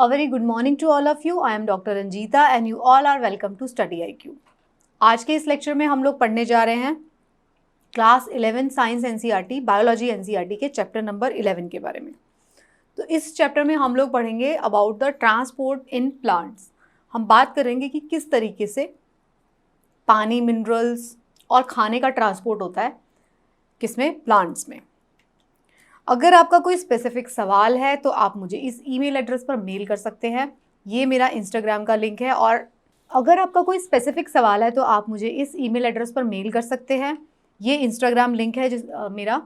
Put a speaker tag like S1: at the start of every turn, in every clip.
S1: A very good morning to all of you. I am Dr. Ranjita and you all are welcome to Study IQ. आज के इस lecture में हम लोग पढ़ने जा रहे हैं class 11 science NCERT biology NCERT के चैप्टर नंबर 11 के बारे में। तो इस चैप्टर में हम लोग पढ़ेंगे about the transport in plants. हम बात करेंगे कि किस तरीके से पानी, मिनरल्स और खाने का ट्रांसपोर्ट होता है किसमें, प्लांट्स में। अगर आपका कोई स्पेसिफिक सवाल है तो आप मुझे इस ईमेल एड्रेस पर मेल कर सकते हैं। ये मेरा इंस्टाग्राम का लिंक है। और अगर आपका कोई स्पेसिफिक सवाल है तो आप मुझे इस ईमेल एड्रेस पर मेल कर सकते हैं। ये इंस्टाग्राम लिंक है मेरा।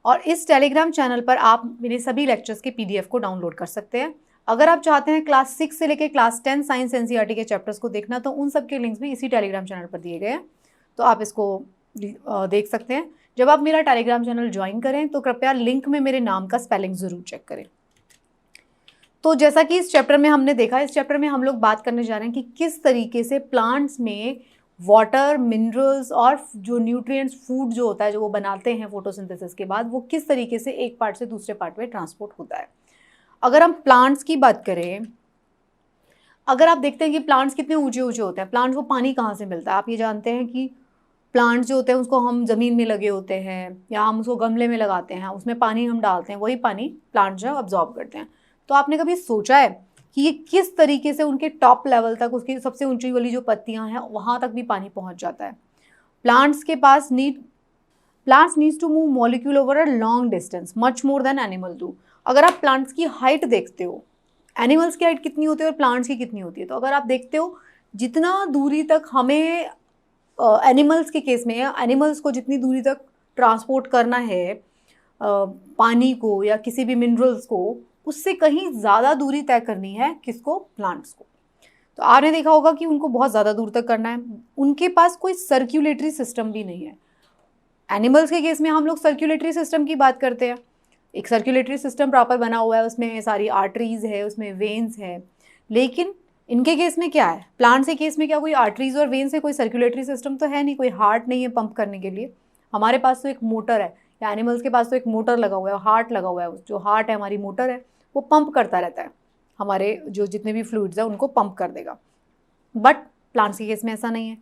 S1: और इस टेलीग्राम चैनल पर आप मेरे सभी लेक्चर्स के पीडीएफ को डाउनलोड कर सकते हैं। अगर आप चाहते हैं क्लास 6 से लेकर क्लास 10 साइंस एनसीईआरटी के चैप्टर्स को देखना तो उन सब के लिंक्स भी इसी टेलीग्राम चैनल पर दिए गए हैं, तो आप इसको देख सकते हैं। जब आप मेरा टेलीग्राम चैनल ज्वाइन करें तो कृपया लिंक में मेरे नाम का स्पेलिंग ज़रूर चेक करें। तो जैसा कि इस चैप्टर में हमने देखा, इस चैप्टर में हम लोग बात करने जा रहे हैं कि किस तरीके से प्लांट्स में वाटर, मिनरल्स और जो न्यूट्रिएंट्स, फूड जो होता है जो वो बनाते हैं फोटोसिंथेसिस के बाद, वो किस तरीके से एक पार्ट से दूसरे पार्ट में ट्रांसपोर्ट होता है। अगर हम प्लांट्स की बात करें, अगर आप देखते हैं कि प्लांट्स कितने ऊंचे ऊंचे होते हैं, प्लांट्स को पानी कहाँ से मिलता है। आप ये जानते हैं कि प्लांट्स जो होते हैं उसको हम ज़मीन में लगे होते हैं या हम उसको गमले में लगाते हैं, उसमें पानी हम डालते हैं, वही पानी प्लांट जो है अब्जॉर्ब करते हैं। तो आपने कभी सोचा है कि ये किस तरीके से उनके टॉप लेवल तक, उसकी सबसे ऊंची वाली जो पत्तियां हैं वहाँ तक भी पानी पहुँच जाता है। Plants needs to move molecule over a long distance much more than animal do. अगर आप प्लांट्स की हाइट देखते हो, एनिमल्स की हाइट कितनी होती है और प्लांट्स की कितनी होती है, तो अगर आप देखते हो जितना दूरी तक हमें एनिमल्स के केस में, एनिमल्स को जितनी दूरी तक ट्रांसपोर्ट करना है पानी को या किसी भी मिनरल्स को, उससे कहीं ज़्यादा दूरी तय करनी है किसको, प्लांट्स को। तो आपने देखा होगा कि उनको बहुत ज़्यादा दूर तक करना है। उनके पास कोई सर्कुलेटरी सिस्टम भी नहीं है। एनिमल्स के केस में हम लोग सर्कुलेटरी सिस्टम की बात करते हैं, एक सर्कुलेटरी सिस्टम प्रॉपर बना हुआ है, उसमें सारी आर्टरीज है, उसमें वेन्स है। लेकिन इनके केस में क्या है, प्लांट्स के केस में क्या कोई आर्टरीज और वेन्स है, कोई सर्कुलेटरी सिस्टम तो है नहीं, कोई हार्ट नहीं है पंप करने के लिए। हमारे पास तो एक मोटर है, या एनिमल्स के पास तो एक मोटर लगा हुआ है, हार्ट लगा हुआ है। जो हार्ट है, हमारी मोटर है, वो पंप करता रहता है, हमारे जो जितने भी फ्लूइड्स हैं उनको पंप कर देगा। बट प्लांट्स के केस में ऐसा नहीं है।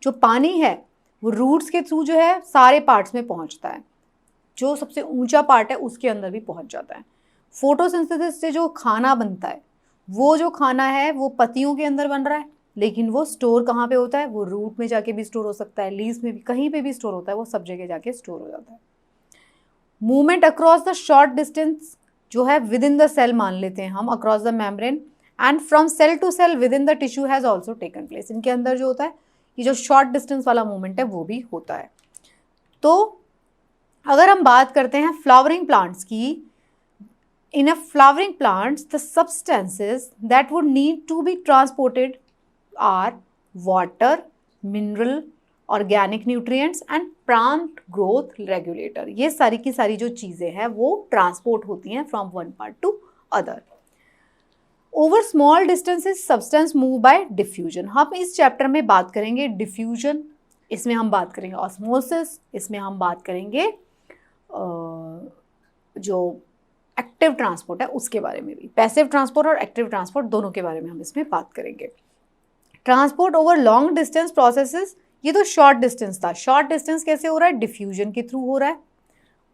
S1: जो पानी है वो रूट्स के थ्रू जो है सारे पार्ट्स में पहुँचता है, जो सबसे ऊँचा पार्ट है उसके अंदर भी पहुँच जाता है। फोटोसिंथेसिस से जो खाना बनता है, वो जो खाना है वो पत्तियों के अंदर बन रहा है, लेकिन वो स्टोर कहाँ पे होता है, वो रूट में जाके भी स्टोर हो सकता है, लीव्स में भी, कहीं पे भी स्टोर होता है, वो सब जगह जाके स्टोर हो जाता है। Movement across the short distance जो है विद इन द सेल मान लेते हैं हम, across the membrane and from cell to cell within the tissue has also taken place. इनके अंदर जो होता है, ये जो शॉर्ट डिस्टेंस वाला मूवमेंट है वो भी होता है। तो अगर हम बात करते हैं फ्लावरिंग प्लांट्स की, in a flowering plants the substances that would need to be transported are water, mineral, organic nutrients and plant growth regulator। ये सारी की सारी जो चीज़ें हैं वो ट्रांसपोर्ट होती हैं from one part to other। over small distances substance move by diffusion। हम इस चैप्टर में बात करेंगे डिफ्यूजन, इसमें हम बात करेंगे ऑस्मोसिस, इसमें हम बात करेंगे जो एक्टिव ट्रांसपोर्ट है उसके बारे में भी, पैसिव ट्रांसपोर्ट और एक्टिव ट्रांसपोर्ट दोनों के बारे में हम इसमें बात करेंगे। Transport over long distance processes, ये तो शॉर्ट डिस्टेंस था। शॉर्ट डिस्टेंस कैसे हो रहा है, डिफ्यूजन के थ्रू हो रहा है,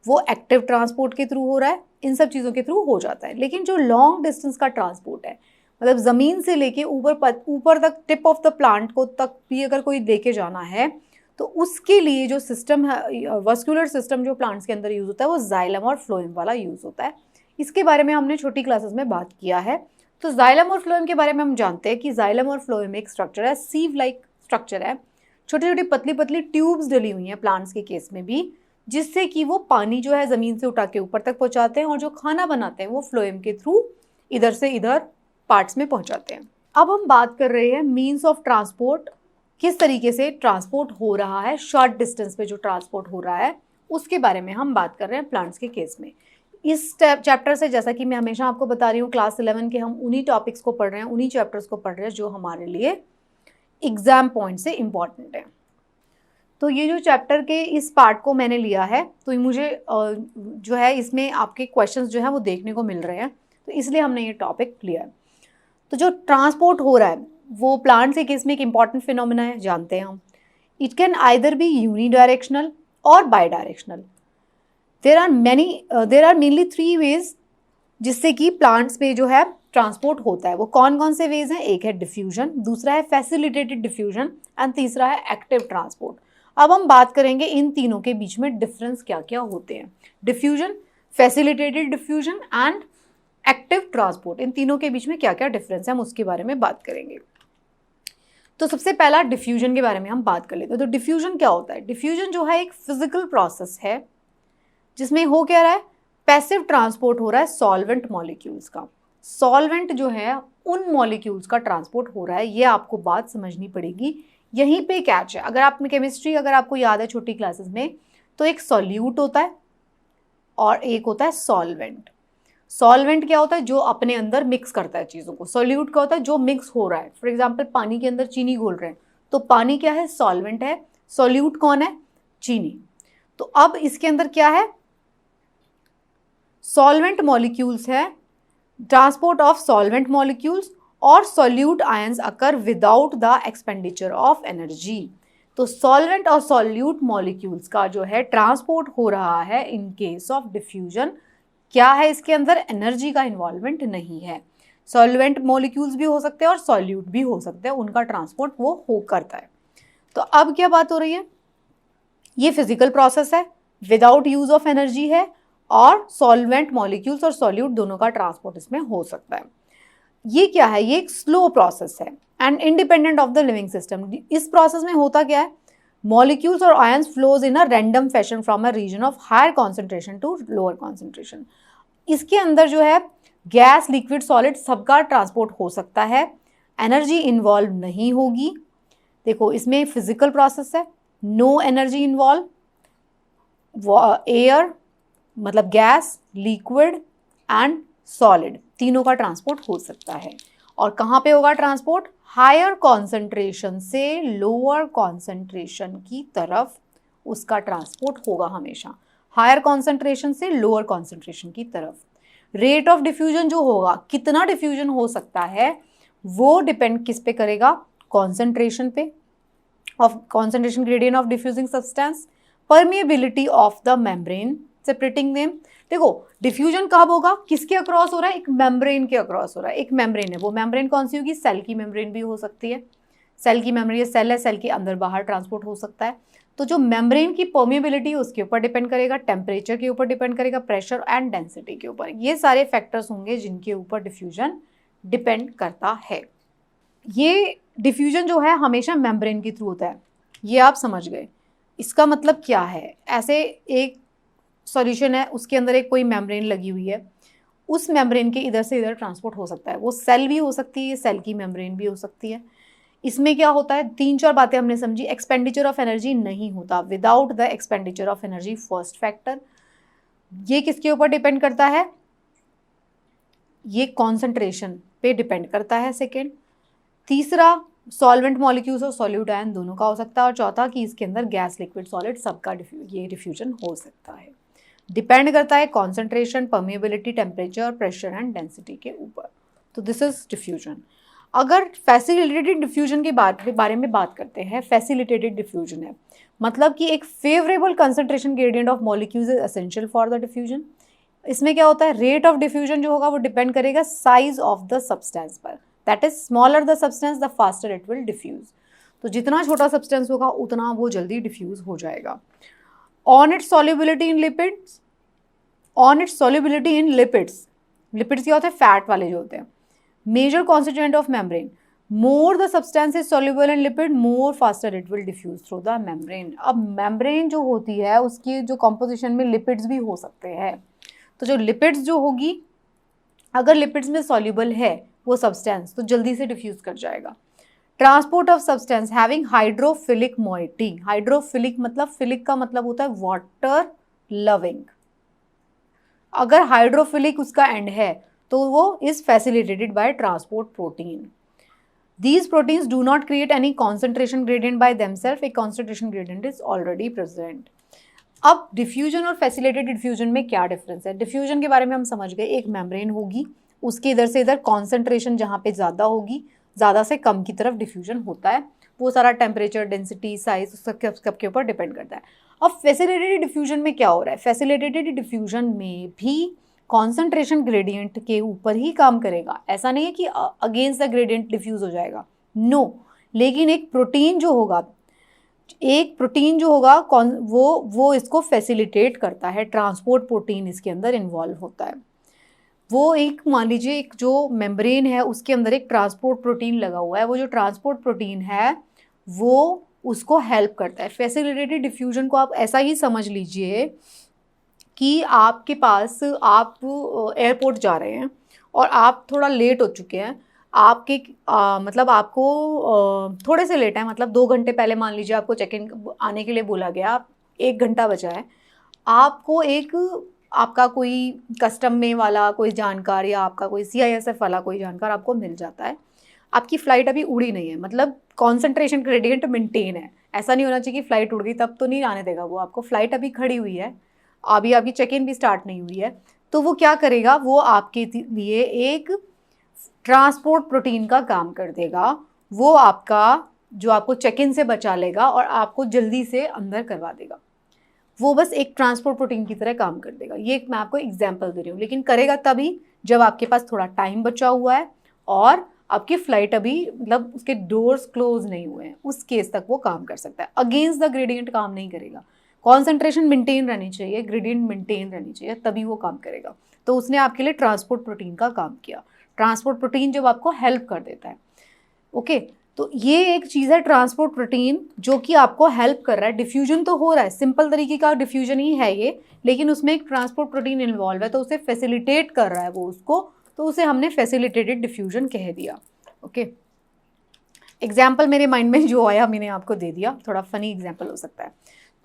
S1: वो एक्टिव ट्रांसपोर्ट के थ्रू हो रहा है, इन सब चीज़ों के थ्रू हो जाता है। लेकिन जो लॉन्ग डिस्टेंस का ट्रांसपोर्ट है, मतलब ज़मीन से लेके ऊपर तक, टिप ऑफ द प्लांट को तक भी अगर कोई लेके जाना है, तो उसके लिए जो सिस्टम है, वस्कुलर सिस्टम जो प्लांट्स के अंदर यूज़ होता है, वो जाइलम और फ्लोएम वाला यूज़ होता है। इसके बारे में हमने छोटी क्लासेस में बात किया है। तो जाइलम और फ्लोएम के बारे में हम जानते हैं कि जाइलम और फ्लोएम एक स्ट्रक्चर है, सीव लाइक स्ट्रक्चर है, छोटी छोटी पतली पतली ट्यूब्स डली हुई हैं प्लांट्स के केस में भी, जिससे कि वो पानी जो है ज़मीन से उठा के ऊपर तक पहुँचाते हैं और जो खाना बनाते हैं वो फ्लोएम के थ्रू इधर से इधर पार्ट्स में पहुँचाते हैं। अब हम बात कर रहे हैं मीन्स ऑफ ट्रांसपोर्ट, किस तरीके से ट्रांसपोर्ट हो रहा है, शॉर्ट डिस्टेंस पे जो ट्रांसपोर्ट हो रहा है उसके बारे में हम बात कर रहे हैं प्लांट्स के केस में। इस चैप्टर से, जैसा कि मैं हमेशा आपको बता रही हूँ, क्लास 11 के हम उन्हीं टॉपिक्स को पढ़ रहे हैं, उन्हीं चैप्टर्स को पढ़ रहे हैं जो हमारे लिए एग्जाम पॉइंट से इम्पॉर्टेंट है। तो ये जो चैप्टर के इस पार्ट को मैंने लिया है, तो मुझे जो है इसमें आपके क्वेश्चंस जो है वो देखने को मिल रहे हैं, तो इसलिए हमने ये टॉपिक लिया है। तो जो ट्रांसपोर्ट हो रहा है वो प्लांट से केस में एक इंपॉर्टेंट फिनोमिना है, जानते हैं हम. It can either be unidirectional और bidirectional. There are mainly 3 ways जिससे कि प्लांट्स पे जो है ट्रांसपोर्ट होता है. वो कौन कौन से वेज हैं? एक है डिफ्यूजन, दूसरा है फैसिलिटेटेड डिफ्यूजन एंड तीसरा है एक्टिव ट्रांसपोर्ट. अब हम बात करेंगे इन तीनों के बीच में डिफरेंस क्या क्या होते हैं. Diffusion, facilitated diffusion and active transport, इन तीनों के बीच में क्या क्या डिफरेंस है हम उसके बारे में बात करेंगे. तो सबसे पहला डिफ्यूजन के बारे में हम बात कर लेते हैं. तो डिफ्यूजन क्या होता है? डिफ्यूजन जो है एक फिजिकल प्रोसेस है जिसमें हो क्या रहा है, पैसिव ट्रांसपोर्ट हो रहा है सॉल्वेंट मॉलिक्यूल्स का. सॉल्वेंट जो है उन मॉलिक्यूल्स का ट्रांसपोर्ट हो रहा है, ये आपको बात समझनी पड़ेगी. यहीं पे कैच है. अगर आपने केमिस्ट्री अगर आपको याद है छोटी क्लासेस में, तो एक सॉल्यूट होता है और एक होता है सॉल्वेंट. सॉल्वेंट क्या होता है? जो अपने अंदर मिक्स करता है चीज़ों को. सॉल्यूट क्या होता है? जो मिक्स हो रहा है. फॉर एग्जाम्पल पानी के अंदर चीनी घोल रहे हैं, तो पानी क्या है? सॉल्वेंट है. सॉल्यूट कौन है? चीनी. तो अब इसके अंदर क्या है? सॉल्वेंट मॉलिक्यूल्स है. ट्रांसपोर्ट ऑफ सॉल्वेंट मॉलिक्यूल्स और solute ions occur without the expenditure of energy. तो सॉल्वेंट और सॉल्यूट मॉलिक्यूल्स का जो है ट्रांसपोर्ट हो रहा है इन केस ऑफ डिफ्यूजन. क्या है इसके अंदर? एनर्जी का इन्वॉल्वमेंट नहीं है. सॉल्वेंट मॉलिक्यूल्स भी हो सकते हैं और सॉल्यूट भी हो सकते हैं, उनका ट्रांसपोर्ट वो हो करता है. तो अब क्या बात हो रही है? ये फिजिकल प्रोसेस है, विदाउट यूज ऑफ एनर्जी है और सॉल्वेंट मॉलिक्यूल्स और सॉल्यूट दोनों का ट्रांसपोर्ट इसमें हो सकता है. ये क्या है? ये एक स्लो प्रोसेस है and independent of the living system. इस प्रोसेस में होता क्या है? मॉलिक्यूल्स और ions flows in a random fashion from a region of higher concentration to lower concentration. इसके अंदर जो है गैस, लिक्विड, सॉलिड सबका ट्रांसपोर्ट हो सकता है. एनर्जी इन्वॉल्व नहीं होगी. देखो इसमें फिजिकल प्रोसेस है, नो एनर्जी इन्वॉल्व. एयर मतलब गैस, लिक्विड एंड सॉलिड तीनों का ट्रांसपोर्ट हो सकता है. और कहाँ पे होगा ट्रांसपोर्ट? हायर कॉन्सेंट्रेशन से लोअर कॉन्सेंट्रेशन की तरफ उसका ट्रांसपोर्ट होगा हमेशा. हायर कॉन्सेंट्रेशन से लोअर कॉन्सेंट्रेशन की तरफ. रेट ऑफ डिफ्यूजन जो होगा, कितना डिफ्यूजन हो सकता है, वो डिपेंड किस पे करेगा? कॉन्सेंट्रेशन पे, of concentration gradient of diffusing substance, permeability of the membrane separating them. देखो डिफ्यूजन कब होगा? किसके अक्रॉस हो रहा है? एक मेम्ब्रेन के अक्रॉस हो रहा है. एक मेम्ब्रेन है, वो मेम्ब्रेन कौन सी होगी? सेल की मेम्ब्रेन भी हो सकती है. सेल की मेम्ब्रेन, ये सेल है, सेल के अंदर बाहर ट्रांसपोर्ट हो सकता है. तो जो मेम्ब्रेन की परमिएबिलिटी उसके ऊपर डिपेंड करेगा, टेम्परेचर के ऊपर डिपेंड करेगा, प्रेशर एंड डेंसिटी के ऊपर. ये सारे फैक्टर्स होंगे जिनके ऊपर डिफ्यूजन डिपेंड करता है. ये डिफ्यूजन जो है हमेशा मेम्ब्रेन के थ्रू होता है, ये आप समझ गए. इसका मतलब क्या है? ऐसे एक सॉल्यूशन है, उसके अंदर एक कोई मेम्ब्रेन लगी हुई है, उस मेम्ब्रेन के इधर से इधर ट्रांसपोर्ट हो सकता है. वो सेल भी हो सकती है, सेल की मेम्ब्रेन भी हो सकती है. इसमें क्या होता है? 3-4 बातें हमने समझी. एक्सपेंडिचर ऑफ एनर्जी नहीं होता. Without the expenditure of energy, first factor. ये किसके ऊपर डिपेंड करता है? ये कॉन्सेंट्रेशन पे डिपेंड करता है. सेकेंड. तीसरा, सॉल्वेंट मॉलिक्यूल्स और सॉल्यूट आयन दोनों का हो सकता है. और चौथा कि इसके अंदर गैस, लिक्विड, सॉलिड सबका ये डिफ्यूजन हो सकता है. डिपेंड करता है concentration, permeability, temperature, pressure and density के ऊपर. तो दिस इज डिफ्यूजन. अगर फैसिलिटेटेड डिफ्यूजन के बारे में बात करते हैं, फैसिलिटेटेड डिफ्यूजन है मतलब कि एक favourable concentration gradient of molecules is essential for the diffusion. इसमें क्या होता है? रेट ऑफ डिफ्यूजन जो होगा वो डिपेंड करेगा साइज ऑफ द सब्सटेंस पर. That is smaller the substance the faster it will diffuse. तो जितना छोटा सब्सटेंस होगा उतना वो जल्दी डिफ्यूज हो जाएगा. On its solubility in lipids, on its solubility in lipids. Lipids क्या होते हैं? फैट वाले जो होते हैं. Major constituent of membrane. More the substance is soluble in lipid, more faster it will diffuse through the membrane. अब membrane जो होती है उसकी जो कॉम्पोजिशन में लिपिड्स भी हो सकते हैं. तो जो लिपिड्स जो होगी, अगर लिपिड्स में सॉल्युबल है वो सब्सटेंस, तो जल्दी से डिफ्यूज कर जाएगा. Transport of substance having hydrophilic moiety. Hydrophilic मतलब, फिलिक का मतलब होता है वाटर लविंग. अगर हाइड्रोफिलिक उसका एंड है तो वो is facilitated bye transport protein. These proteins do not create any concentration gradient by themselves. A concentration gradient is already present. अब डिफ्यूजन और फैसिलिटेटेड डिफ्यूजन में क्या डिफरेंस है? डिफ्यूजन के बारे में हम समझ गए, एक मेम्ब्रेन होगी उसके इधर से इधर कॉन्सेंट्रेशन जहाँ पे ज़्यादा होगी, ज़्यादा से कम की तरफ डिफ्यूजन होता है। वो सारा टेम्परेचर, डेंसिटी, साइज सबके ऊपर डिपेंड करता है। अब फैसिलिटेटेड डिफ्यूजन में क्या हो रहा है? फैसिलिटेटेड डिफ्यूजन में भी कॉन्सेंट्रेशन ग्रेडियंट के ऊपर ही काम करेगा। ऐसा नहीं है कि अगेंस्ट द ग्रेडियंट डिफ्यूज हो जाएगा, नो। लेकिन एक प्रोटीन जो होगा वो इसको फैसिलिटेट करता है। ट्रांसपोर्ट प्रोटीन इसके अंदर इन्वॉल्व होता है। वो एक, मान लीजिए एक जो मेम्ब्रेन है उसके अंदर एक ट्रांसपोर्ट प्रोटीन लगा हुआ है। वो जो ट्रांसपोर्ट प्रोटीन है वो उसको हेल्प करता है। फैसिलिटेटेड डिफ्यूजन को आप ऐसा ही समझ लीजिए कि आपके पास, आप एयरपोर्ट जा रहे हैं और आप थोड़ा लेट हो चुके हैं। आपके मतलब आपको थोड़े से लेट है, मतलब 2 घंटे पहले मान लीजिए आपको चेक इन आने के लिए बोला गया, 1 घंटा बचा है। आपको आपका कोई कस्टम में वाला कोई जानकार या आपका कोई CISF वाला कोई जानकार आपको मिल जाता है। आपकी फ़्लाइट अभी उड़ी नहीं है, मतलब कॉन्सेंट्रेशन ग्रेडियंट मेंटेन है। ऐसा नहीं होना चाहिए कि फ़्लाइट उड़ गई तब तो नहीं आने देगा वो आपको। फ़्लाइट अभी खड़ी हुई है, अभी आपकी चेक इन भी स्टार्ट नहीं हुई है, तो वो क्या करेगा? वो आपके लिए एक ट्रांसपोर्ट प्रोटीन का काम कर देगा। वो आपका जो आपको चेक इन से बचा लेगा और आपको जल्दी से अंदर करवा देगा। वो बस एक ट्रांसपोर्ट प्रोटीन की तरह काम कर देगा। ये मैं आपको एग्जांपल दे रही हूँ, लेकिन करेगा तभी जब आपके पास थोड़ा टाइम बचा हुआ है और आपकी फ़्लाइट अभी, मतलब उसके डोर्स क्लोज नहीं हुए हैं, उस केस तक वो काम कर सकता है। अगेंस्ट द ग्रेडियंट काम नहीं करेगा। कॉन्सेंट्रेशन मेंटेन रहनी चाहिए, ग्रेडियंट मेंटेन रहनी चाहिए, तभी वो काम करेगा। तो उसने आपके लिए ट्रांसपोर्ट प्रोटीन का काम किया। ट्रांसपोर्ट प्रोटीन जब आपको हेल्प कर देता है, ओके। तो ये एक चीज़ है ट्रांसपोर्ट प्रोटीन जो कि आपको हेल्प कर रहा है। डिफ्यूजन तो हो रहा है, सिंपल तरीके का डिफ्यूजन ही है ये, लेकिन उसमें एक ट्रांसपोर्ट प्रोटीन इन्वॉल्व है, तो उसे फैसिलिटेट कर रहा है वो उसको, तो उसे हमने फैसिलिटेटेड डिफ्यूजन कह दिया, ओके। एग्जाम्पल मेरे माइंड में जो आया मैंने आपको दे दिया, थोड़ा फनी एग्जाम्पल हो सकता है।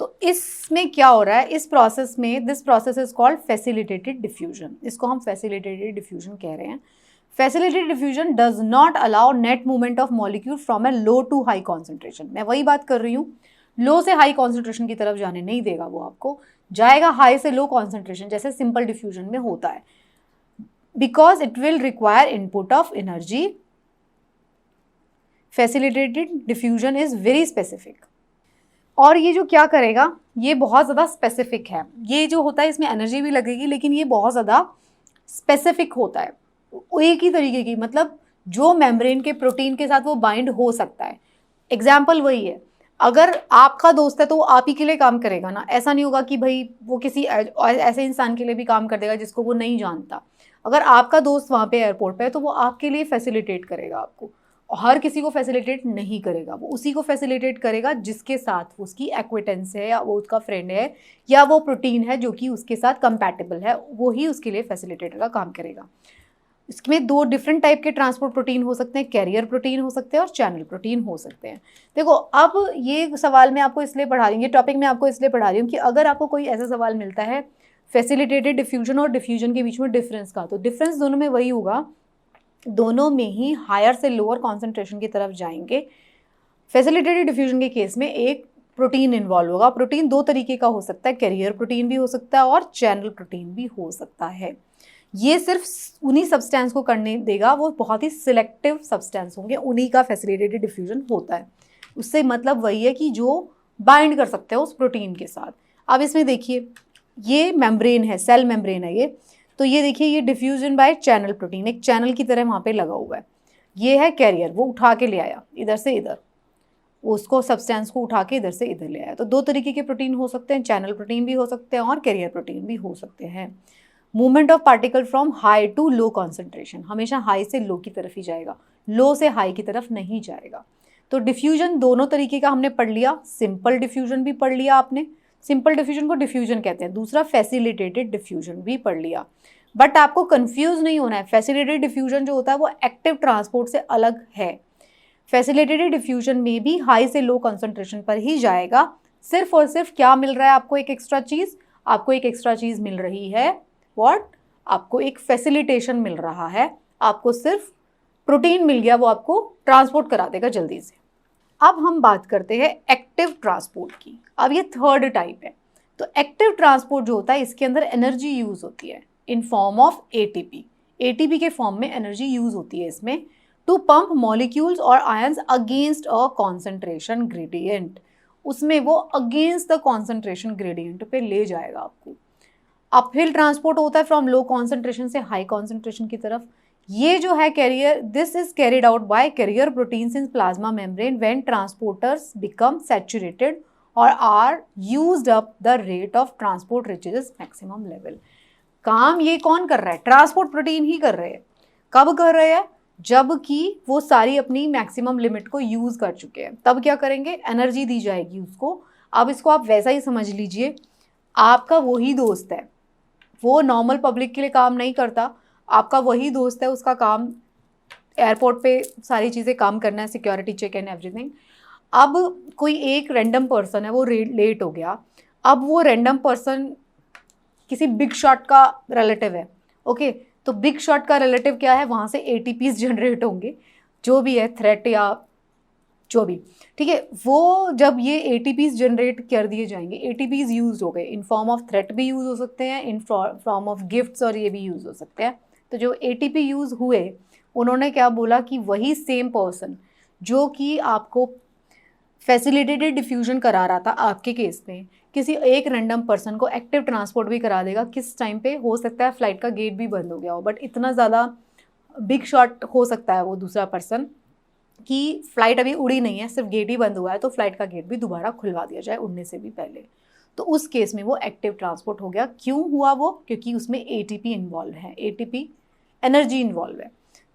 S1: तो इसमें क्या हो रहा है, इस प्रोसेस में, this process is called facilitated diffusion. इसको हम फैसिलिटेटेड डिफ्यूजन कह रहे हैं। Facilitated diffusion does not allow net movement of molecule from a low to high concentration. मैं वही बात कर रही हूँ, लो से हाई कॉन्सेंट्रेशन की तरफ जाने नहीं देगा, वो आपको जाएगा हाई से लो कॉन्सेंट्रेशन, जैसे सिंपल डिफ्यूजन में होता है। Because it will require input of energy. Facilitated diffusion is very specific. और ये जो क्या करेगा, ये बहुत ज़्यादा स्पेसिफिक है। ये जो होता है इसमें एनर्जी भी लगेगी, लेकिन ये बहुत ज़्यादा स्पेसिफिक होता है। एक ही तरीके की, मतलब जो मेम्ब्रेन के प्रोटीन के साथ वो बाइंड हो सकता है। एग्जाम्पल वही है, अगर आपका दोस्त है तो वो आप ही के लिए काम करेगा ना। ऐसा नहीं होगा कि भाई वो किसी ऐसे इंसान के लिए भी काम कर देगा जिसको वो नहीं जानता। अगर आपका दोस्त वहाँ पे एयरपोर्ट पे है तो वो आपके लिए फैसिलिटेट करेगा आपको। हर किसी को फैसिलिटेट नहीं करेगा, वो उसी को फैसिलिटेट करेगा जिसके साथ उसकी एक्विटेंस है, या वो उसका फ्रेंड है, या वो प्रोटीन है जो कि उसके साथ कंपैटिबल है, वो ही उसके लिए फैसिलिटेटर का काम करेगा। इसमें 2 डिफरेंट टाइप के ट्रांसपोर्ट प्रोटीन हो सकते हैं, कैरियर प्रोटीन हो सकते हैं और चैनल प्रोटीन हो सकते हैं। देखो, अब ये सवाल मैं आपको इसलिए पढ़ा रही हूँ, ये टॉपिक मैं आपको इसलिए पढ़ा रही हूँ कि अगर आपको कोई ऐसा सवाल मिलता है फैसिलिटेटेड डिफ्यूजन और डिफ्यूजन के बीच में डिफरेंस का, तो डिफरेंस दोनों में वही होगा, दोनों में ही हायर से लोअर कॉन्सेंट्रेशन की तरफ जाएंगे। फैसिलिटेटेड डिफ्यूजन के केस में एक प्रोटीन इन्वॉल्व होगा। प्रोटीन 2 तरीके का हो सकता है, कैरियर प्रोटीन भी हो सकता है और चैनल प्रोटीन भी हो सकता है। ये सिर्फ उन्हीं सब्सटेंस को करने देगा, वो बहुत ही सिलेक्टिव सब्सटेंस होंगे, उन्हीं का फैसिलिटेटेड डिफ्यूजन होता है। उससे मतलब वही है कि जो बाइंड कर सकते हैं उस प्रोटीन के साथ। अब इसमें देखिए, ये मेम्ब्रेन है, सेल मेम्ब्रेन है ये, तो ये देखिए, ये डिफ्यूजन बाय चैनल प्रोटीन, एक चैनल की तरह वहाँ पे लगा हुआ है। ये है कैरियर, वो उठा के ले आया इधर से इधर, उसको सब्सटेंस को उठा के इधर से इधर ले आया। तो 2 तरीके के प्रोटीन हो सकते हैं, चैनल प्रोटीन भी हो सकते हैं और कैरियर प्रोटीन भी हो सकते हैं। Movement of particle from high to low concentration, हमेशा हाई से लो की तरफ ही जाएगा, लो से हाई की तरफ नहीं जाएगा। तो डिफ्यूजन दोनों तरीके का हमने पढ़ लिया। सिंपल डिफ्यूजन भी पढ़ लिया आपने, सिंपल डिफ्यूजन को डिफ्यूजन कहते हैं। दूसरा फैसिलिटेटेड डिफ्यूजन भी पढ़ लिया। बट आपको कंफ्यूज नहीं होना है, फैसिलिटेटेड डिफ्यूजन जो होता है वो एक्टिव ट्रांसपोर्ट से अलग है। फैसिलिटेटेड डिफ्यूजन में भी हाई से लो कॉन्सेंट्रेशन पर ही जाएगा। सिर्फ और सिर्फ क्या मिल रहा है आपको, एक एक्स्ट्रा चीज़, आपको एक एक्स्ट्रा चीज़ मिल रही है, व्हाट, आपको एक फैसिलिटेशन मिल रहा है। आपको सिर्फ प्रोटीन मिल गया, वो आपको ट्रांसपोर्ट करा देगा जल्दी से। अब हम बात करते हैं एक्टिव ट्रांसपोर्ट की। अब ये 3rd टाइप है। तो एक्टिव ट्रांसपोर्ट जो होता है, इसके अंदर एनर्जी यूज होती है in form of ATP। ATP के फॉर्म में एनर्जी यूज होती है इसमें टू पंप मॉलिक्यूल्स और ions against a concentration gradient. उसमें वो अगेंस्ट द कॉन्सेंट्रेशन ग्रेडियंट पे ले जाएगा आपको। अपहिल ट्रांसपोर्ट होता है फ्रॉम लो कॉन्सेंट्रेशन से हाई कॉन्सेंट्रेशन की तरफ। ये जो है carrier, this is carried out by carrier proteins in plasma membrane when transporters become saturated और are used up the rate of transport reaches maximum level. काम ये कौन कर रहा है? ट्रांसपोर्ट प्रोटीन ही कर रहे हैं। कब कर रहे हैं? जबकि वो सारी अपनी मैक्सिमम लिमिट को यूज कर चुके हैं। तब क्या करेंगे? एनर्जी दी जाएगी उसको। अब इसको आप वैसा ही समझ लीजिए, आपका वही दोस्त है, वो नॉर्मल पब्लिक के लिए काम नहीं करता, आपका वही दोस्त है, उसका काम एयरपोर्ट पे सारी चीज़ें काम करना है, सिक्योरिटी चेक एंड एवरीथिंग। अब कोई एक रैंडम पर्सन है, वो लेट हो गया। अब वो रैंडम पर्सन किसी बिग शॉट का रिलेटिव है, ओके, तो बिग शॉट का रिलेटिव क्या है? वहाँ से एटीपीज जनरेट होंगे, जो भी है थ्रेट या जो भी, ठीक है। वो जब ये एटीपीज जनरेट कर दिए जाएंगे, एटीपीज यूज हो गए, इन फॉर्म ऑफ थ्रेट भी यूज हो सकते हैं, इन फॉर्म ऑफ गिफ्ट्स और ये भी यूज हो सकते हैं। तो जो एटीपी यूज हुए, उन्होंने क्या बोला कि वही सेम पर्सन जो कि आपको फैसिलिटेटेड डिफ्यूजन करा रहा था आपके केस में, किसी एक रैंडम पर्सन को एक्टिव ट्रांसपोर्ट भी करा देगा। किस टाइम पे? हो सकता है फ्लाइट का गेट भी बंद हो गया हो, बट इतना ज़्यादा बिग शॉट हो सकता है वो दूसरा पर्सन कि फ़्लाइट अभी उड़ी नहीं है, सिर्फ गेट ही बंद हुआ है, तो फ्लाइट का गेट भी दोबारा खुलवा दिया जाए उड़ने से भी पहले। तो उस केस में वो एक्टिव ट्रांसपोर्ट हो गया। क्यों हुआ वो? क्योंकि उसमें एटीपी इन्वॉल्व है, एटीपी एनर्जी इन्वॉल्व है।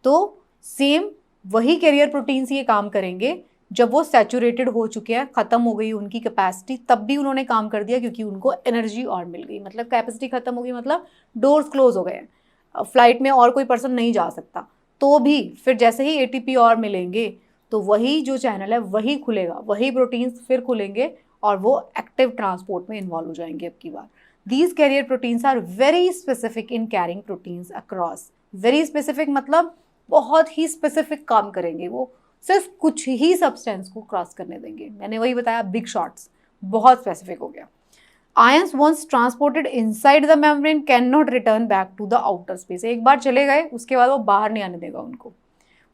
S1: तो सेम वही कैरियर प्रोटीन्स ये काम करेंगे जब वो सैचुरेटेड हो चुके हैं, ख़त्म हो गई उनकी कैपेसिटी, तब भी उन्होंने काम कर दिया क्योंकि उनको एनर्जी और मिल गई। मतलब कैपेसिटी ख़त्म हो गई, मतलब डोर्स क्लोज हो गए हैं, फ्लाइट में और कोई पर्सन नहीं जा सकता, तो भी फिर जैसे ही एटीपी और मिलेंगे तो वही जो चैनल है वही खुलेगा, वही प्रोटीन्स फिर खुलेंगे और वो एक्टिव ट्रांसपोर्ट में इन्वॉल्व हो जाएंगे अब की बार। These carrier proteins are very specific in carrying proteins across. Very specific मतलब बहुत ही स्पेसिफिक काम करेंगे, वो सिर्फ कुछ ही सब्सटेंस को क्रॉस करने देंगे। मैंने वही बताया, बिग शॉट्स, बहुत स्पेसिफिक हो गया। Ions once transported inside the membrane can not return back to the outer space. एक बार चले गए उसके बाद वो बाहर नहीं आने देगा उनको।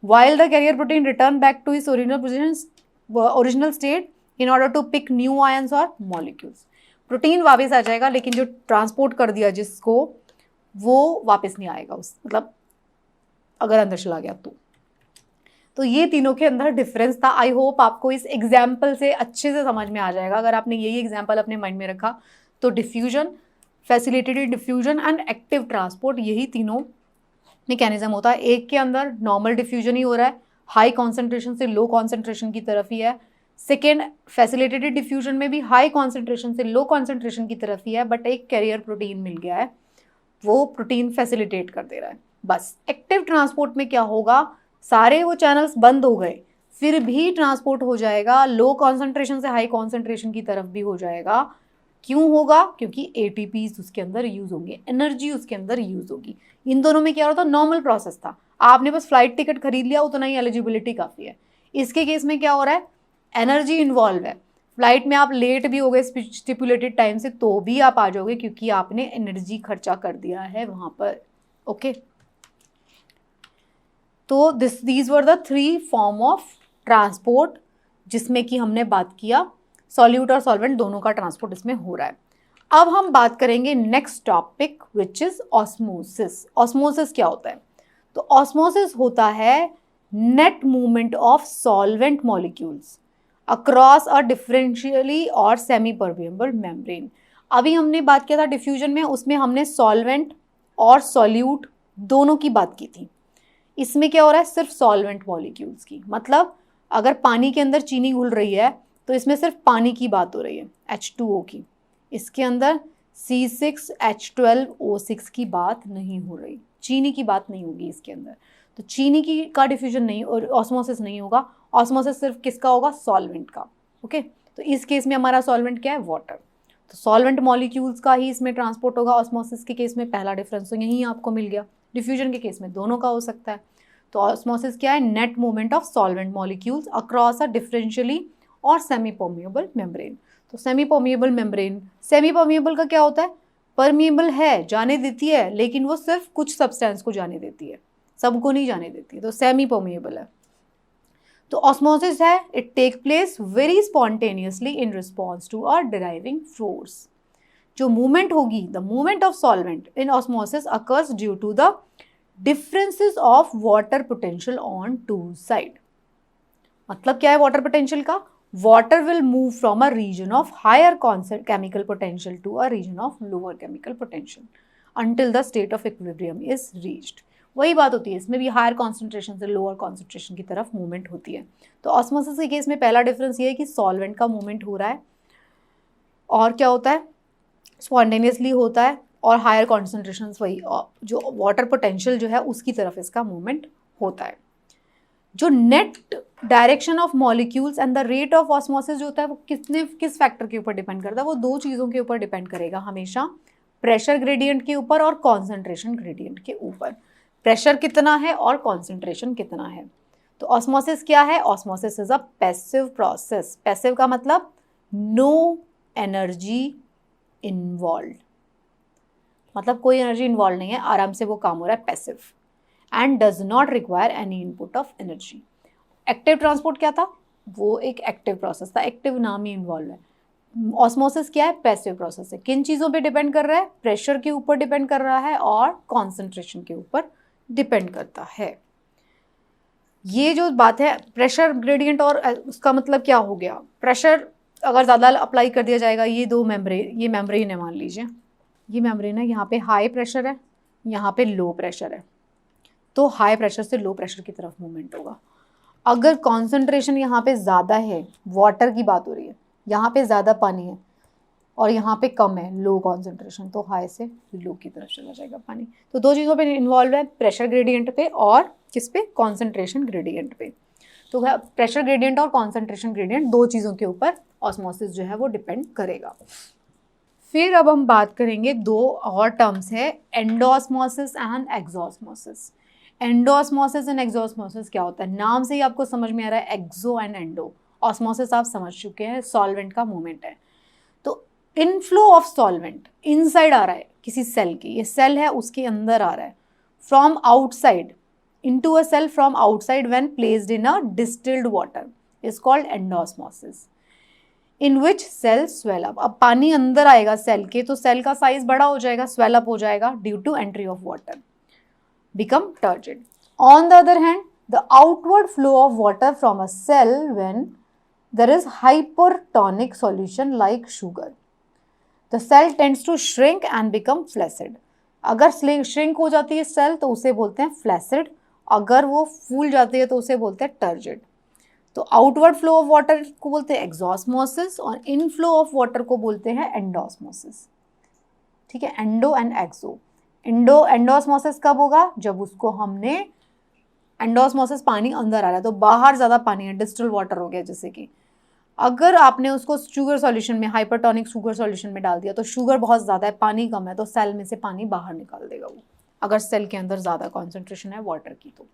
S1: While the carrier protein return back to its original state in order to pick new ions और मॉलिक्यूल्स। प्रोटीन वापस आ जाएगा, लेकिन जो ट्रांसपोर्ट कर दिया जिसको, वो वापस नहीं आएगा, उस मतलब अगर अंदर चला गया तो ये तीनों के अंदर डिफरेंस था। आई होप आपको इस एग्जाम्पल से अच्छे से समझ में आ जाएगा। अगर आपने यही एग्जाम्पल अपने माइंड में रखा तो diffusion, facilitated diffusion and active transport, यही तीनों मैकेनिज्म होता है। एक के अंदर नॉर्मल डिफ्यूजन ही हो रहा है, हाई कॉन्सेंट्रेशन से लो कॉन्सेंट्रेशन की तरफ ही है। सेकेंड, फैसिलिटेटेड डिफ्यूजन में भी हाई कॉन्सेंट्रेशन से लो कॉन्सेंट्रेशन की तरफ ही है, बट एक कैरियर प्रोटीन मिल गया है, वो प्रोटीन फैसिलिटेट कर दे रहा है बस। एक्टिव ट्रांसपोर्ट में क्या होगा? सारे वो चैनल्स बंद हो गए, फिर भी ट्रांसपोर्ट हो जाएगा, लो कॉन्सेंट्रेशन से हाई कॉन्सेंट्रेशन की तरफ भी हो जाएगा। क्यों होगा? क्योंकि एटीपीज उसके अंदर यूज होंगे, एनर्जी उसके अंदर यूज होगी। इन दोनों में क्या हो रहा था? नॉर्मल प्रोसेस था, आपने बस फ्लाइट टिकट खरीद लिया, उतना ही एलिजिबिलिटी काफ़ी है। इसके केस में क्या हो रहा है? एनर्जी इन्वॉल्व है। फ्लाइट में आप लेट भी हो गए स्टिपुलेटेड टाइम से तो भी आप आ जाओगे, क्योंकि आपने एनर्जी खर्चा कर दिया है वहाँ पर, ओके। तो these were the 3 form of transport जिसमें कि हमने बात किया, सॉल्यूट और सॉल्वेंट दोनों का ट्रांसपोर्ट इसमें हो रहा है। अब हम बात करेंगे next topic which is osmosis. Osmosis क्या होता है? तो ऑस्मोसिस होता है net movement of solvent molecules across a differentially और सेमी परमेबल मेम्ब्रेन। अभी हमने बात किया था डिफ्यूजन में, उसमें हमने सॉल्वेंट और सॉल्यूट दोनों की बात की थी। इसमें क्या हो रहा है? सिर्फ सॉल्वेंट मॉलिक्यूल्स की, मतलब अगर पानी के अंदर चीनी घुल रही है तो इसमें सिर्फ पानी की बात हो रही है, H2O की। इसके अंदर C6H12O6 की बात नहीं हो रही, चीनी की बात नहीं होगी इसके अंदर। तो चीनी की का डिफ्यूजन नहीं और ऑस्मोसिस नहीं होगा। ऑस्मोसिस सिर्फ किसका होगा? सॉल्वेंट का, ओके। तो इस केस में हमारा सॉल्वेंट क्या है? वाटर। तो सॉल्वेंट मॉलिक्यूल्स का ही इसमें ट्रांसपोर्ट होगा। ऑस्मोसिस के केस में पहला डिफरेंस तो यहीं आपको मिल गया। डिफ्यूजन के केस में दोनों का हो सकता है। तो ऑस्मोसिस क्या है? Net movement of solvent molecules across a differentially और सेमी परमिएबल मेम्ब्रेन। तो semi permeable membrane, semi permeable का क्या होता है? परमिएबल है, जाने देती है, लेकिन वो सिर्फ कुछ सब्सटेंस को जाने देती है, सबको नहीं जाने देती है, तो सेमी परमिएबल है। तो ऑस्मोसिस है, it take place very spontaneously in response to a driving force. जो मूवमेंट होगी, the movement of solvent in osmosis occurs due to the differences of water potential on two side. मतलब क्या है water potential का? Water will move from a region of higher chemical potential to a region of lower chemical potential until the state of equilibrium is reached. वही बात होती है, इसमें भी हायर कॉन्सेंट्रेशन से लोअर कॉन्सेंट्रेशन की तरफ मूवमेंट होती है। तो ऑस्मोसिस के केस में पहला डिफरेंस ये है कि सॉल्वेंट का मूवमेंट हो रहा है, और क्या होता है, स्पॉन्टेनियसली होता है, और हायर कॉन्सेंट्रेशन वही जो वाटर पोटेंशियल जो है उसकी तरफ इसका मूवमेंट होता है। जो net direction of molecules and the rate of osmosis जो होता है वो किस फैक्टर के ऊपर डिपेंड करता है? वो दो चीज़ों के ऊपर डिपेंड करेगा हमेशा, प्रेशर ग्रेडियंट के ऊपर और कॉन्सेंट्रेशन ग्रेडियंट के ऊपर। प्रेशर कितना है और कॉन्सेंट्रेशन कितना है। तो ऑस्मोसिस क्या है? Osmosis is a passive process. Passive का मतलब नो एनर्जी इन्वॉल्व, मतलब कोई एनर्जी इन्वॉल्व नहीं है, आराम से वो काम हो रहा है, passive, and does not require any input of energy. Active transport क्या था? वो एक एक्टिव प्रोसेस था, एक्टिव नाम ही इन्वॉल्व है। ऑस्मोसिस क्या है? पैसिव प्रोसेस है। किन चीज़ों पे डिपेंड कर रहा है? प्रेशर के ऊपर डिपेंड कर रहा है और कॉन्सेंट्रेशन के ऊपर डिपेंड करता है। ये जो बात है प्रेशर ग्रेडियंट, और उसका मतलब क्या हो गया? प्रेशर अगर ज़्यादा अप्लाई कर दिया जाएगा, ये दो मेम्ब्रेन, ये मेम्ब्रेन है मान लीजिए, ये मेम्ब्रेन है, यहाँ पे हाई प्रेशर है, यहाँ पे लो प्रेशर है, तो हाई प्रेशर से लो प्रेशर की तरफ मूवमेंट होगा। अगर कॉन्सेंट्रेशन यहाँ पे ज़्यादा है, वाटर की बात हो रही है, यहाँ पे ज़्यादा पानी है और यहाँ पे कम है, लो कॉन्सेंट्रेशन, तो हाई से लो की तरफ चला जाएगा पानी। तो दो चीज़ों पे इन्वॉल्व है, प्रेशर ग्रेडियंट पे और किस पे? कॉन्सेंट्रेशन ग्रेडियंट पे। तो प्रेशर ग्रेडियंट और कॉन्सेंट्रेशन ग्रेडियंट दो चीज़ों के ऊपर ऑस्मोसिस जो है वो डिपेंड करेगा। फिर अब हम बात करेंगे दो और टर्म्स है, एंडोऑस्मोसिस एंड एक्सोऑस्मोसिस। एंडोऑस्मोसिस एंड एक्सोऑस्मोसिस क्या होता है? नाम से ही आपको समझ में आ रहा है, एक्सो एंड एंडो। ऑस्मोसिस आप समझ चुके हैं, सॉल्वेंट का मूवमेंट है। तो इनफ्लो ऑफ सॉल्वेंट इनसाइड आ रहा है किसी सेल की, ये सेल है उसके अंदर आ रहा है, from outside into a cell from outside when placed in a distilled water is called endosmosis, in which cell swell up. अब पानी अंदर आएगा सेल के, तो सेल का साइज बड़ा हो जाएगा, स्वेल अप हो जाएगा due to entry of water, become turgid. On the other hand, the outward flow of water from a cell when there is hypertonic solution like sugar, the cell tends to shrink and become flaccid. अगर shrink हो जाती है cell तो उसे बोलते हैं flaccid, अगर वो फूल जाती है तो उसे बोलते हैं turgid। तो आउटवर्ड फ्लो ऑफ वाटर को बोलते हैं एक्सोऑस्मोसिस और इनफ्लो ऑफ वाटर को बोलते हैं एंडोऑस्मोसिस। ठीक है, एंडो एंड एक्सो। एंडोऑस्मोसिस कब होगा? जब उसको हमने, एंडोऑस्मोसिस पानी अंदर आ रहा है तो बाहर ज़्यादा पानी है, डिस्टिल वाटर हो गया, जैसे कि अगर आपने उसको शुगर सॉल्यूशन में, हाइपरटोनिक शुगर सॉल्यूशन में डाल दिया तो शुगर बहुत ज़्यादा है, पानी कम है, तो सेल में से पानी बाहर निकाल देगा वो, अगर सेल के अंदर ज़्यादा कॉन्सेंट्रेशन है वाटर की। तो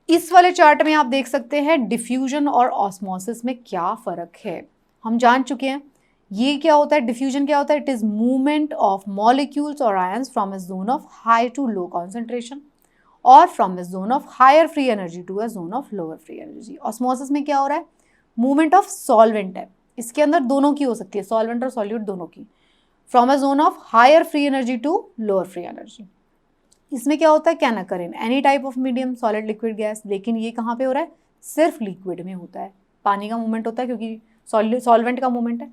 S1: इस वाले चार्ट में आप देख सकते हैं डिफ्यूजन और ऑस्मोसिस में क्या फ़र्क है, हम जान चुके हैं। ये क्या होता है? डिफ्यूजन क्या होता है? It is movement of molecules और ions from a zone of high to low concentration और from a zone of higher free energy to a zone of lower free energy. Osmosis में क्या हो रहा है? मूवमेंट ऑफ सॉल्वेंट है, इसके अंदर दोनों की हो सकती है, सॉल्वेंट और सॉल्यूट दोनों की, from a zone of higher free energy to lower free energy. इसमें क्या होता है? Can occur in any type of medium, solid, liquid, gas, लेकिन ये कहाँ पे हो रहा है? सिर्फ लिक्विड में होता है। पानी का मूवमेंट होता है क्योंकि सॉल्वेंट का मूवमेंट है।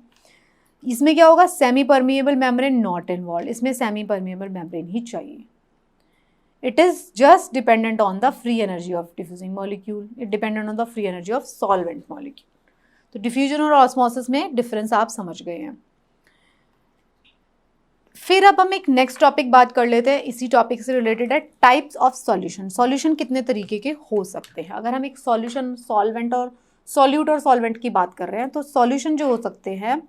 S1: इसमें क्या होगा? Semi permeable membrane not involve, इसमें सेमी परमिएबल मेम्ब्रेन ही चाहिए। It is just dependent on the free energy of diffusing molecule, it dependent on the free energy of solvent molecule. तो डिफ्यूजन और ऑस्मोसिस में डिफरेंस आप समझ गए हैं। फिर अब हम एक नेक्स्ट टॉपिक बात कर लेते हैं, इसी टॉपिक से रिलेटेड है, टाइप्स ऑफ सॉल्यूशन। सॉल्यूशन कितने तरीके के हो सकते हैं? अगर हम एक सॉल्यूशन, सॉल्वेंट और सॉल्यूट और सॉल्वेंट की बात कर रहे हैं, तो सॉल्यूशन जो हो सकते हैं,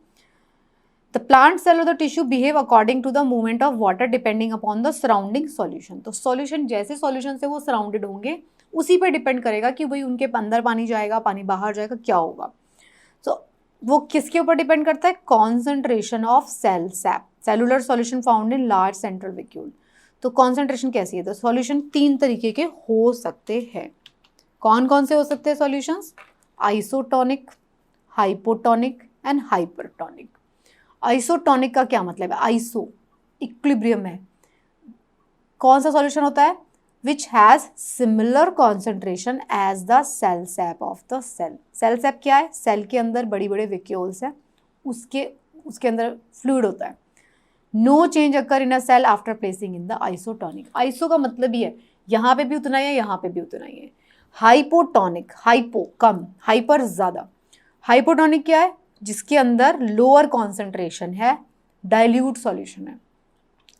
S1: द प्लांट सेल और the tissue behave according to the movement of water depending upon the surrounding solution. तो सॉल्यूशन जैसे सॉल्यूशन से वो सराउंडेड होंगे उसी पर डिपेंड करेगा कि भाई उनके अंदर पानी जाएगा, पानी बाहर जाएगा, क्या होगा। तो वो किसके ऊपर डिपेंड करता है? Concentration of cell sap. Cellular solution found in large central vacuole. तो कॉन्सेंट्रेशन कैसी है? तो सॉल्यूशन 3 तरीके के हो सकते हैं। कौन कौन से हो सकते हैं solutions? Isotonic, hypotonic and hypertonic. Isotonic का क्या मतलब है? आइसो इक्विलिब्रियम है। कौन सा सॉल्यूशन होता है? Which has similar concentration as the cell sap of the cell. Cell sap क्या है? सेल के अंदर बड़ी बड़े वैक्यूल्स हैं, उसके अंदर फ्लूइड होता है। No change occur in a cell after placing in the isotonic. Iso का मतलब ही है यहाँ पे भी उतना ही है, यहाँ पे भी उतना ही है। हाइपोटोनिक, हाइपो कम, हाइपर ज्यादा। हाइपोटोनिक क्या है? जिसके अंदर लोअर कॉन्सेंट्रेशन है, डाइल्यूट सॉल्यूशन है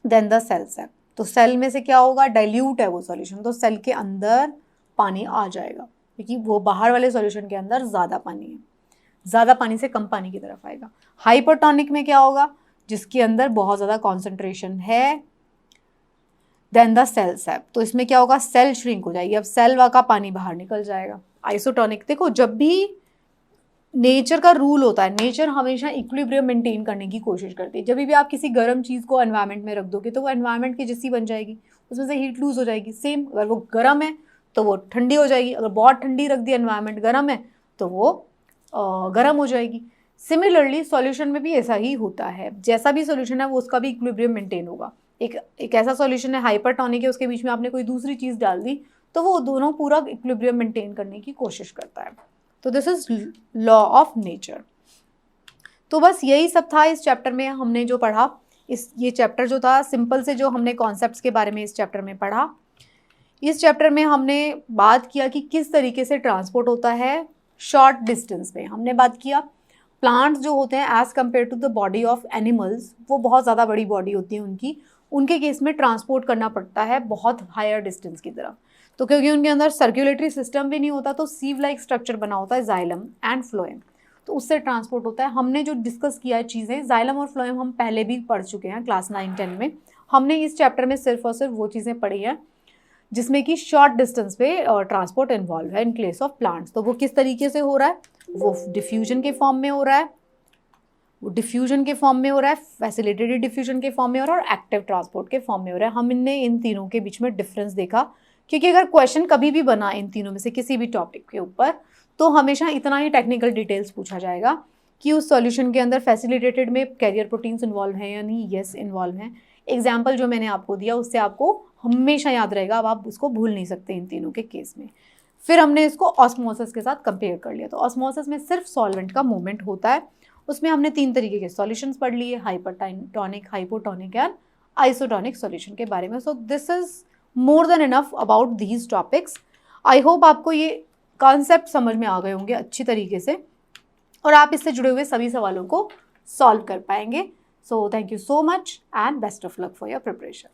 S1: देन द सेल सैप। तो सेल में से क्या होगा? डाइल्यूट है वो सॉल्यूशन, तो सेल के अंदर पानी आ जाएगा, क्योंकि वो बाहर वाले सॉल्यूशन के अंदर ज़्यादा पानी है, ज़्यादा पानी से कम पानी की तरफ आएगा। हाइपरटोनिक में क्या होगा? जिसके अंदर बहुत ज़्यादा कॉन्सेंट्रेशन है देन द सेल सैप। तो इसमें क्या होगा? सेल श्रिंक हो जाएगी, अब सेल का पानी बाहर निकल जाएगा। आइसोटोनिक, देखो जब भी नेचर का रूल होता है, नेचर हमेशा इक्विलिब्रियम मेंटेन करने की कोशिश करती है। जब भी आप किसी गर्म चीज़ को एनवायरनमेंट में रख दोगे तो वो एनवायरनमेंट की जैसी बन जाएगी, उसमें से हीट लूज हो जाएगी। सेम अगर वो गर्म है तो वो ठंडी हो जाएगी, अगर बहुत ठंडी रख दी एनवायरनमेंट गर्म है तो वो गर्म हो जाएगी। सिमिलरली सॉल्यूशन में भी ऐसा ही होता है, जैसा भी सॉल्यूशन है वो उसका भी इक्विलिब्रियम मेंटेन होगा। एक ऐसा सॉल्यूशन है हाइपरटोनिक है, उसके बीच में आपने कोई दूसरी चीज़ डाल दी तो वो दोनों पूरा इक्विलिब्रियम मेंटेन करने की कोशिश करता है। तो this is law of nature. तो बस यही सब था इस चैप्टर में हमने जो पढ़ा। ये चैप्टर जो था सिंपल से जो हमने कॉन्सेप्ट्स के बारे में इस चैप्टर में पढ़ा। इस चैप्टर में हमने बात किया कि किस तरीके से ट्रांसपोर्ट होता है शॉर्ट डिस्टेंस में। हमने बात किया प्लांट्स जो होते हैं as compare to the body of animals, वो बहुत ज़्यादा बड़ी बॉडी होती है उनके केस में ट्रांसपोर्ट करना पड़ता है बहुत हायर डिस्टेंस की तरफ। तो क्योंकि उनके अंदर सर्कुलेटरी सिस्टम भी नहीं होता, तो सीव लाइक स्ट्रक्चर बना होता है जाइलम एंड फ्लोएम, तो उससे ट्रांसपोर्ट होता है। हमने जो डिस्कस किया है चीज़ें, जाइलम और फ्लोएम हम पहले भी पढ़ चुके हैं क्लास 9-10 में। हमने इस चैप्टर में सिर्फ और सिर्फ वो चीज़ें पढ़ी हैं जिसमें कि शॉर्ट डिस्टेंस पे ट्रांसपोर्ट इन्वॉल्व है इन केस ऑफ प्लांट्स। तो वो किस तरीके से हो रहा है? वो डिफ्यूजन के फॉर्म में हो रहा है, फैसिलिटेटेड डिफ्यूजन के फॉर्म में हो रहा है और एक्टिव ट्रांसपोर्ट के फॉर्म में हो रहा है। हमने इन तीनों के बीच में डिफरेंस देखा, क्योंकि अगर क्वेश्चन कभी भी बना इन तीनों में से किसी भी टॉपिक के ऊपर तो हमेशा इतना ही टेक्निकल डिटेल्स पूछा जाएगा कि उस सॉल्यूशन के अंदर फैसिलिटेटेड में कैरियर प्रोटीन्स इन्वॉल्व हैं या नहीं। यस इन्वॉल्व हैं। एग्जाम्पल जो मैंने आपको दिया उससे आपको हमेशा याद रहेगा, अब आप उसको भूल नहीं सकते इन तीनों के केस में। फिर हमने इसको ऑस्मोसिस के साथ कंपेयर कर लिया। तो ऑस्मोसिस में सिर्फ सॉल्वेंट का मूवमेंट होता है, उसमें हमने 3 तरीके के सॉल्यूशंस पढ़ लिए, hypertonic, hypotonic and isotonic solution के बारे में। So this is more than enough about these topics. I hope आपको ये कॉन्सेप्ट समझ में आ गए होंगे अच्छी तरीके से और आप इससे जुड़े हुए सभी सवालों को सॉल्व कर पाएंगे। So thank you so much and best of luck for your preparation.